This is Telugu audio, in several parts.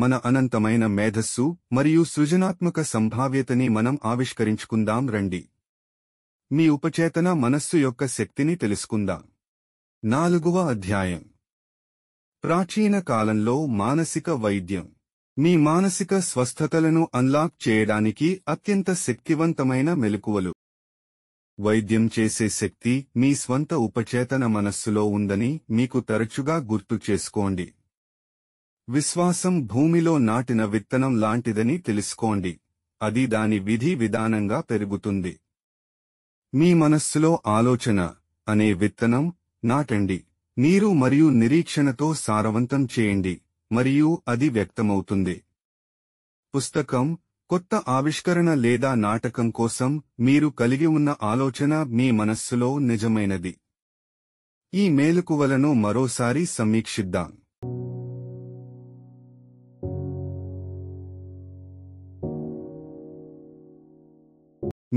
మన అనంతమైన మేధస్సు మరియు సృజనాత్మక సంభావ్యతని మనం ఆవిష్కరించుకుందాం రండి. మీ ఉపచేతన మనస్సు యొక్క శక్తిని తెలుసుకుందాం. 4వ అధ్యాయం. ప్రాచీన కాలంలో మానసిక వైద్యం. మీ మానసిక స్వస్థతలను అన్లాక్ చేయడానికి అత్యంత శక్తివంతమైన మెలకువలు. వైద్యం చేసే శక్తి మీ స్వంత ఉపచేతన మనస్సులో ఉందని మీకు తరచుగా గుర్తు చేసుకోండి. విశ్వాసం భూమిలో నాటిన విత్తనం లాంటిదని తెలుసుకోండి. అది దాని విధి విధానంగా పెరుగుతుంది. మీ మనస్సులో ఆలోచన అనే విత్తనం నాటండి. నీరు మరియు నిరీక్షణతో సారవంతం చేయండి మరియు అది వ్యక్తమవుతుంది. పుస్తకం, కొత్త ఆవిష్కరణ లేదా నాటకం కోసం మీరు కలిగి ఉన్న ఆలోచన మీ మనస్సులో నిజమైనది. ఈ మేలుకువలను మరోసారి సమీక్షిద్దాం.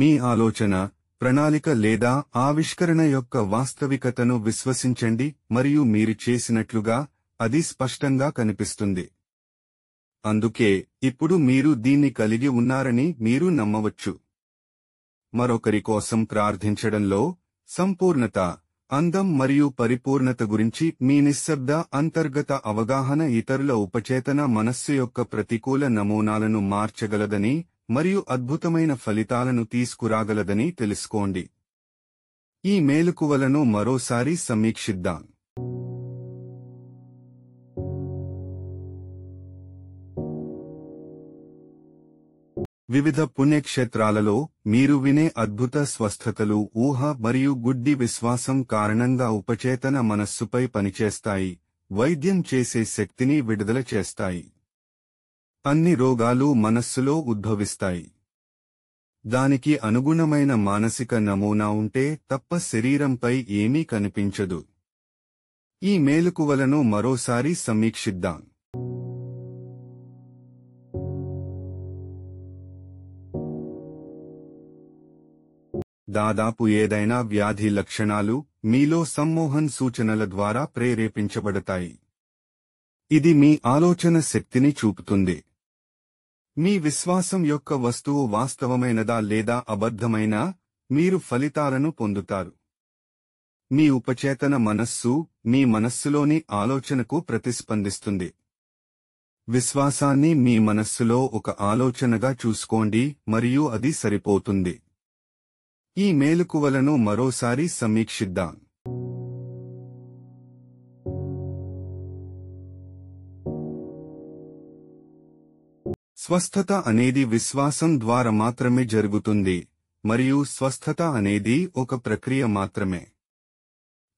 మీ ఆలోచన, ప్రణాళిక లేదా ఆవిష్కరణ యొక్క వాస్తవికతను విశ్వసించండి మరియు మీరు చేసినట్లుగా అది స్పష్టంగా కనిపిస్తుంది. అందుకే ఇప్పుడు మీరు దీన్ని కలిగి ఉన్నారని మీరు నమ్మవచ్చు. మరొకరి కోసం ప్రార్థించడంలో సంపూర్ణత, అందం మరియు పరిపూర్ణత గురించి మీ నిశ్శబ్ద అంతర్గత అవగాహన ఇతరుల ఉపచేతన మనస్సు యొక్క ప్రతికూల నమూనాలను మార్చగలదని మరియు అద్భుతమైన ఫలితాలను తీసుకురాగలదని తెలుసుకోండి. ఈ మేలుకువలను మరోసారి సమీక్షిద్దాం. వివిధ పుణ్యక్షేత్రాలలో మీరు వినే అద్భుత స్వస్థతలు ఊహ మరియు గుడ్డి విశ్వాసం కారణంగా ఉపచేతన మనస్సుపై పనిచేస్తాయి, వైద్యం చేసే శక్తిని విడుదల చేస్తాయి. అన్ని రోగాలు మనస్సులో ఉద్భవిస్తాయి. దానికి అనుగుణమైన మానసిక నమూనా ఉంటే తప్ప శరీరంపై ఏమీ కనిపించదు. ఈ మేలుకువలను మరోసారి సమీక్షిద్దాం. దాదాపు ఏదైనా వ్యాధి లక్షణాలు మీలో సమ్మోహన్ సూచనల ద్వారా ప్రేరేపించబడతాయి. ఇది మీ ఆలోచన శక్తిని చూపుతుంది. మీ విశ్వాసం యొక్క వస్తువు వాస్తవమైనదా లేదా అబద్ధమైనా మీరు ఫలితాలను పొందుతారు. మీ ఉపచేతన మనస్సు మీ మనస్సులోని ఆలోచనకు ప్రతిస్పందిస్తుంది. విశ్వాసాన్ని మీ మనస్సులో ఒక ఆలోచనగా చూసుకోండి మరియు అది సరిపోతుంది. ఈ మేలుకువలను మరోసారి సమీక్షిద్దాం. స్వస్థత అనేది విశ్వాసం ద్వారా మాత్రమే జరుగుతుంది మరియు స్వస్థత అనేది ఒక ప్రక్రియ మాత్రమే.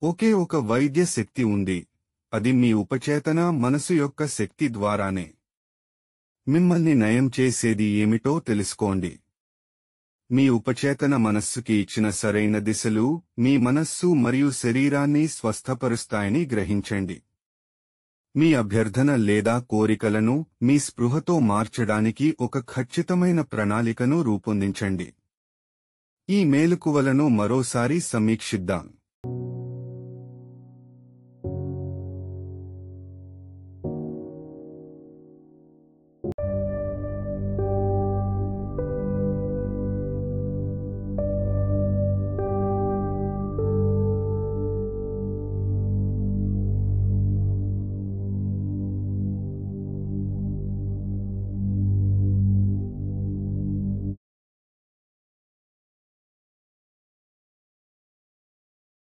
ఒకే ఒక వైద్య శక్తి ఉంది, అది మీ ఉపచేతన మనసు యొక్క శక్తి ద్వారానే. మిమ్మల్ని నయం చేసేది ఏమిటో తెలుసుకోండి. మీ ఉపచేతన మనస్సుకి ఇచ్చిన సరైన దిశలు మీ మనస్సు మరియు శరీరాన్ని స్వస్థపరుస్తాయని గ్రహించండి. మీ అభ్యర్థన లేదా కోరికలను మీ స్పృహతో మార్చడానికి ఒక ఖచ్చితమైన ప్రణాళికను రూపొందించండి. ఈ మేలుకువలను మరోసారి సమీక్షిద్దాం.